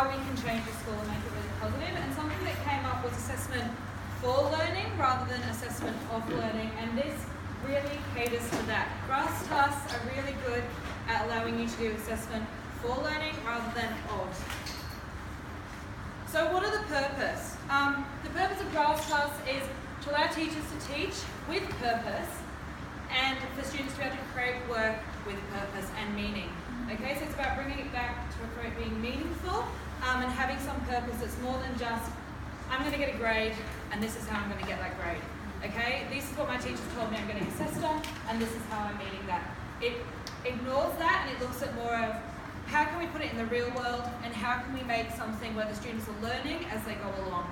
how we can change the school and make it really positive. And something that came up was assessment for learning rather than assessment of learning, and this really caters to that. GRASPS tasks are really good at allowing you to do assessment for learning rather than of. So what are the purpose? The purpose of GRASPS tasks is to allow teachers to teach with purpose and for students to be able to create work with purpose and meaning. Okay, so it's about bringing it back to it being meaningful and having some purpose that's more than just, I'm going to get a grade and this is how I'm going to get that grade. Okay, this is what my teachers told me I'm getting assessed on and this is how I'm meeting that. It ignores that and it looks at more of how can we put it in the real world and how can we make something where the students are learning as they go along.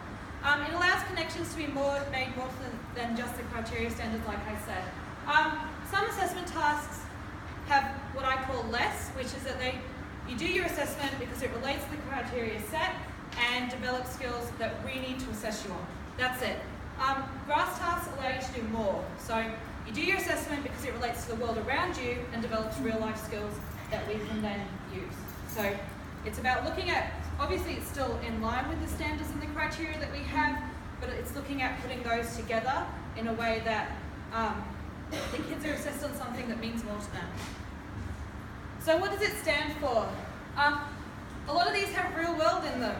It allows connections to be made more than just the criteria standards, like I said. Some assessment tasks have what I call less, which is that you do your assessment because it relates to the criteria set and develop skills that we need to assess you on. That's it. GRASPS tasks allow you to do more. So you do your assessment because it relates to the world around you and develops real life skills that we can then use. So it's about looking at, obviously it's still in line with the standards and the criteria that we have, but it's looking at putting those together in a way that the kids are assessed on something that means more to them. So what does it stand for? A lot of these have real world in them,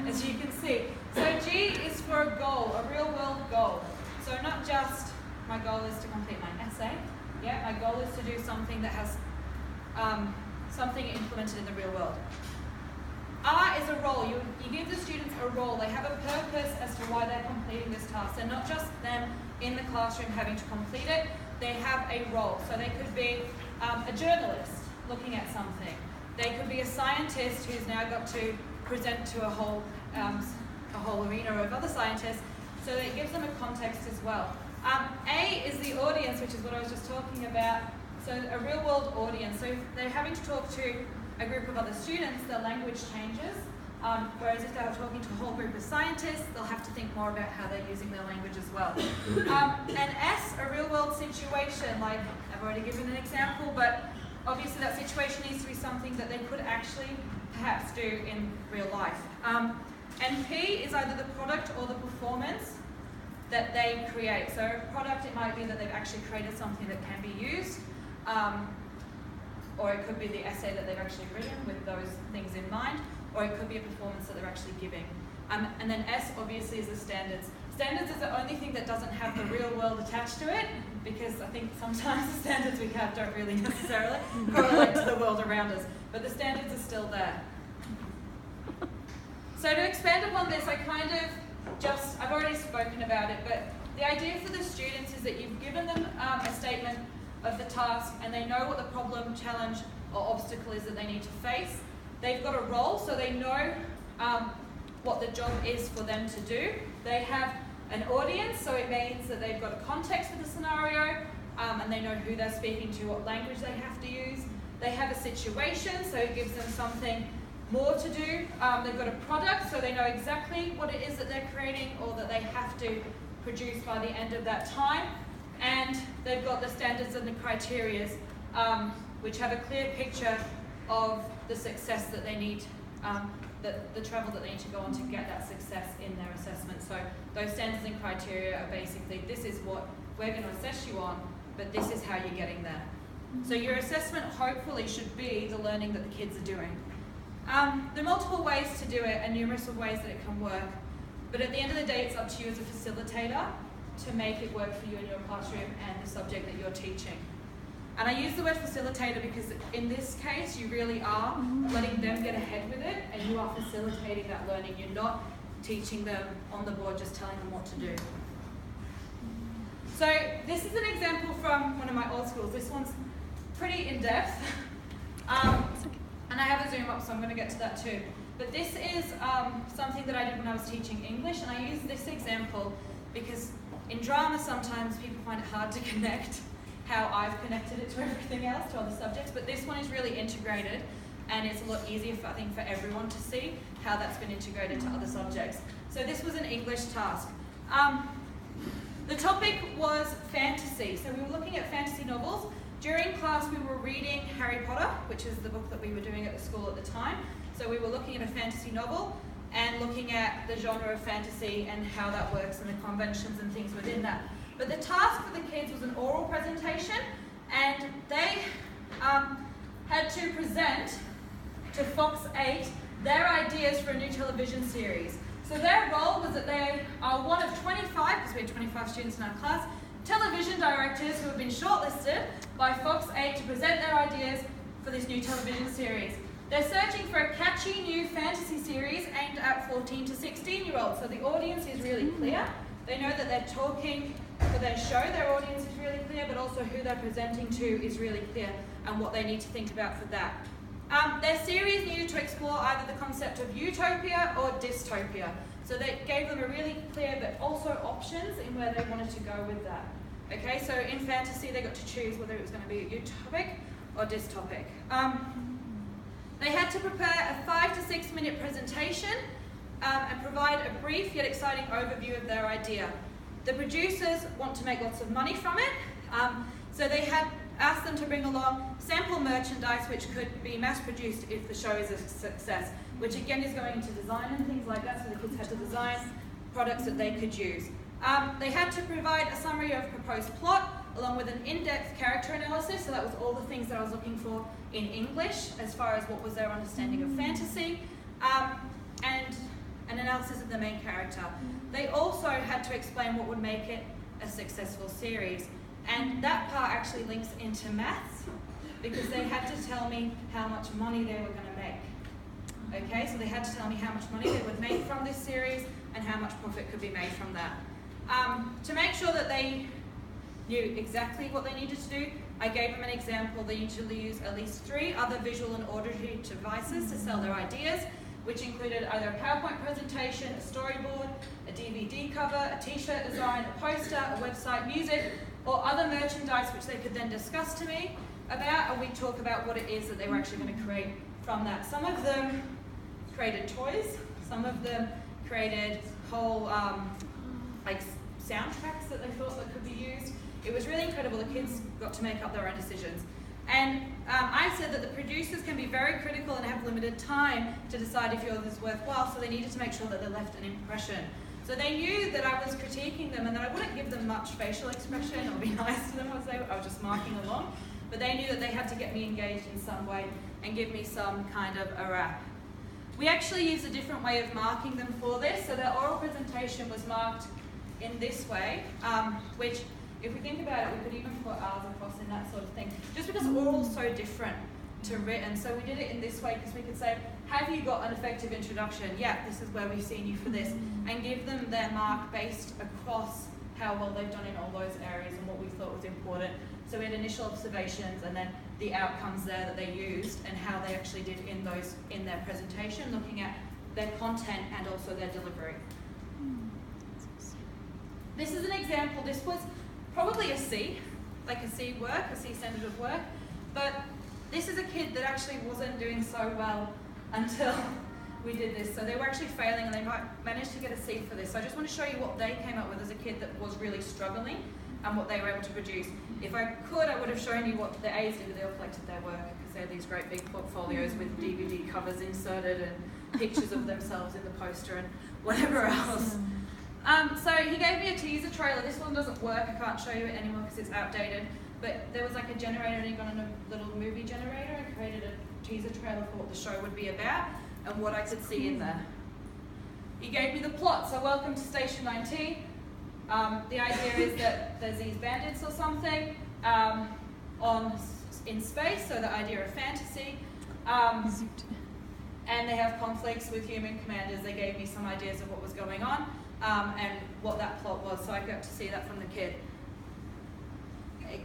as you can see. So G is for a goal, a real world goal. So not just my goal is to complete my essay. Yeah, my goal is to do something that has something implemented in the real world. R is a role. You give the students a role. They have a purpose as to why they're completing this task. They're not just them in the classroom having to complete it. They have a role. So they could be a journalist looking at something. They could be a scientist who's now got to present to a whole arena of other scientists. So it gives them a context as well. A is the audience, which is what I was just talking about. So a real world audience. So if they're having to talk to a group of other students, their language changes. Whereas if they're talking to a whole group of scientists, they'll have to think more about how they're using their language as well. And S, a real world situation, like I've already given an example, but obviously that situation needs to be something that they could actually perhaps do in real life. And P is either the product or the performance that they create. So a product, it might be that they've actually created something that can be used, or it could be the essay that they've actually written with those things in mind, or it could be a performance that they're actually giving. And then S obviously is the standards. Standards is the only thing that doesn't have the real world attached to it, because I think sometimes the standards we have don't really necessarily correlate to the world around us, but the standards are still there. So to expand upon this, I've already spoken about it, but the idea for the students is that you've given them a statement of the task and they know what the problem, challenge, or obstacle is that they need to face. They've got a role, so they know what the job is for them to do. They have an audience, so it means that they've got a context for the scenario, and they know who they're speaking to, what language they have to use. They have a situation, so it gives them something more to do. They've got a product, so they know exactly what it is that they're creating or that they have to produce by the end of that time. And they've got the standards and the criteria, which have a clear picture of the success that they need, the travel that they need to go on to get that success in their assessment. So those standards and criteria are basically, this is what we're going to assess you on, but this is how you're getting there. So your assessment hopefully should be the learning that the kids are doing. There are multiple ways to do it and numerous ways that it can work, but at the end of the day it's up to you as a facilitator to make it work for you in your classroom and the subject that you're teaching. And I use the word facilitator because in this case you really are letting them get ahead with it and you are facilitating that learning. You're not teaching them on the board, just telling them what to do. So this is an example from one of my old schools. This one's pretty in-depth. And I have a zoom up, so I'm going to get to that too. But this is something that I did when I was teaching English, and I use this example because in drama sometimes people find it hard to connect how I've connected it to everything else, to other subjects, but this one is really integrated, and it's a lot easier, I think, for everyone to see how that's been integrated to other subjects. So this was an English task. The topic was fantasy, so we were looking at fantasy novels. During class we were reading Harry Potter, which is the book that we were doing at the school at the time. So we were looking at a fantasy novel and looking at the genre of fantasy and how that works and the conventions and things within that. But the task for the kids was an oral presentation, and they had to present to Fox 8 their ideas for a new television series. So their role was that they are one of 25, because we had 25 students in our class, television directors who have been shortlisted by Fox 8 to present their ideas for this new television series. They're searching for a catchy new fantasy series aimed at 14 to 16-year-olds. So the audience is really clear. They know that they're talking for their show. Their audience is really clear, but also who they're presenting to is really clear and what they need to think about for that. Their series needed to explore either the concept of utopia or dystopia. So they gave them a really clear, but also options in where they wanted to go with that. Okay, so in fantasy, they got to choose whether it was going to be utopic or dystopic. They had to prepare a 5 to 6 minute presentation and provide a brief yet exciting overview of their idea. The producers want to make lots of money from it, so they had asked them to bring along sample merchandise which could be mass produced if the show is a success, which again is going into design and things like that, so the kids had to design products that they could use. They had to provide a summary of proposed plot along with an in-depth character analysis, so that was all the things that I was looking for in English as far as what was their understanding of fantasy, and an analysis of the main character. They also had to explain what would make it a successful series, and that part actually links into maths because they had to tell me how much money they were going to make. Okay, so they had to tell me how much money they would make from this series and how much profit could be made from that. To make sure that they knew exactly what they needed to do, I gave them an example. They needed to use at least 3 other visual and auditory devices to sell their ideas, which included either a PowerPoint presentation, a storyboard, a DVD cover, a t-shirt design, a poster, a website, music, or other merchandise which they could then discuss to me about, and we'd talk about what it is that they were actually going to create from that. Some of them created toys, some of them created whole like soundtracks that they thought that could be used. It was really incredible. The kids got to make up their own decisions. And I said that the producers can be very critical and have limited time to decide if yours is worthwhile, so they needed to make sure that they left an impression. So they knew that I was critiquing them and that I wouldn't give them much facial expression or be nice to them as I was just marking along, but they knew that they had to get me engaged in some way and give me some kind of a rap. We actually used a different way of marking them for this, so their oral presentation was marked in this way, which, if we think about it, we could even put R's across in that sort of thing, just because oral is so different to written. So we did it in this way because we could say, have you got an effective introduction? Yeah, this is where we've seen you for this, and give them their mark based across how well they've done in all those areas and what we thought was important. So we had initial observations and then the outcomes there that they used and how they actually did in their presentation, looking at their content and also their delivery. This is an example. This was probably a C, like a C work, a C standard of work, but this is a kid that actually wasn't doing so well until we did this. So they were actually failing and they might manage to get a C for this. So I just want to show you what they came up with as a kid that was really struggling and what they were able to produce. If I could, I would have shown you what the A's did. They all collected their work because they had these great big portfolios with DVD covers inserted and pictures of themselves in the poster and whatever else. So he gave me a teaser trailer. This one doesn't work. I can't show you it anymore because it's outdated. But there was like a generator, and he got on a little movie generator and created a teaser trailer for what the show would be about and what I could see in there. He gave me the plot. So welcome to Station 19. The idea is that there's these bandits or something in space, so the idea of fantasy. And they have conflicts with human commanders. They gave me some ideas of what was going on and what that plot was, so I got to see that from the kid.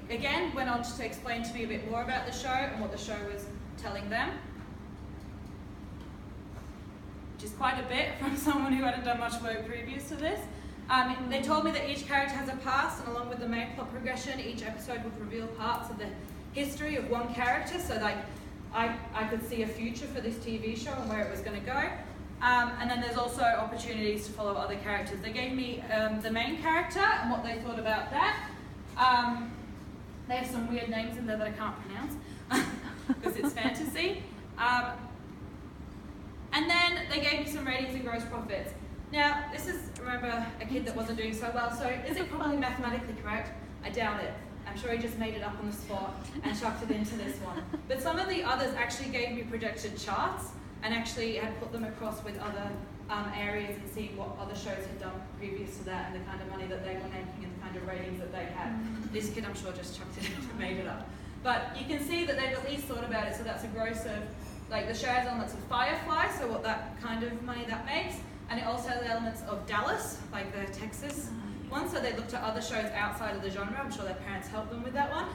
Again, went on to explain to me a bit more about the show and what the show was telling them, which is quite a bit from someone who hadn't done much work previous to this. They told me that each character has a past, and along with the main plot progression, each episode would reveal parts of the history of one character, so that I could see a future for this TV show and where it was going to go. And then there's also opportunities to follow other characters. They gave me the main character and what they thought about that. They have some weird names in there that I can't pronounce because it's fantasy. they gave me some ratings and gross profits. Now, this is, remember, a kid that wasn't doing so well, so is it probably mathematically correct? I doubt it. I'm sure he just made it up on the spot and chucked it into this one. But some of the others actually gave me projected charts and actually had put them across with other areas and seeing what other shows had done previous to that and the kind of money that they were making and the kind of ratings that they had. This kid, I'm sure, just chucked it in and made it up. But you can see that they've at least thought about it, so that's a gross of, like the show has elements of Firefly, so what that kind of money that makes, and it also has elements of Dallas, like the Texas one, so they looked at other shows outside of the genre. I'm sure their parents helped them with that one.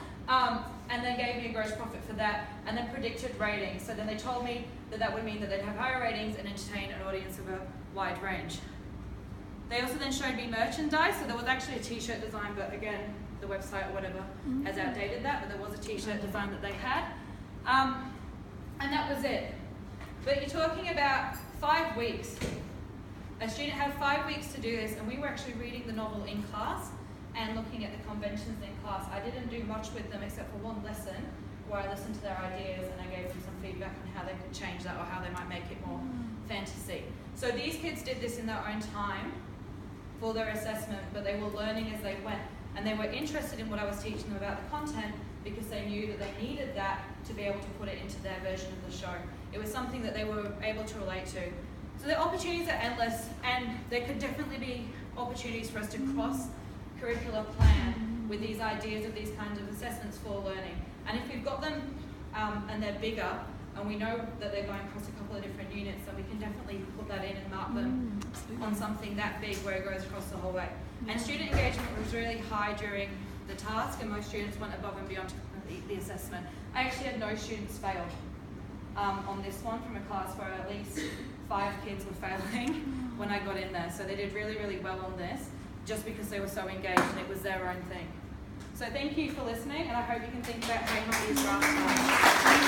And they gave me a gross profit for that, and then predicted ratings. So then they told me that that would mean that they'd have higher ratings and entertain an audience of a wide range. They also then showed me merchandise, so there was actually a t-shirt design, but again, the website or whatever has outdated that, but there was a t-shirt design that they had. And that was it. But you're talking about 5 weeks. A student had 5 weeks to do this, and we were actually reading the novel in class and looking at the conventions in class. I didn't do much with them except for one lesson where I listened to their ideas and I gave them some feedback on how they could change that or how they might make it more fantasy. So these kids did this in their own time for their assessment, but they were learning as they went, and they were interested in what I was teaching them about the content because they knew that they needed that to be able to put it into their version of the show. It was something that they were able to relate to. So the opportunities are endless, and there could definitely be opportunities for us to cross-curricular plan with these ideas of these kinds of assessments for learning. And if we've got them and they're bigger, and we know that they're going across a couple of different units, then we can definitely put that in and mark them on something that big where it goes across the whole way. And student engagement was really high during the task, and most students went above and beyond to complete the assessment. I actually had no students fail on this one from a class where at least 5 kids were failing when I got in there. So they did really, really well on this just because they were so engaged and it was their own thing. So thank you for listening, and I hope you can think about how you might use GRASPS.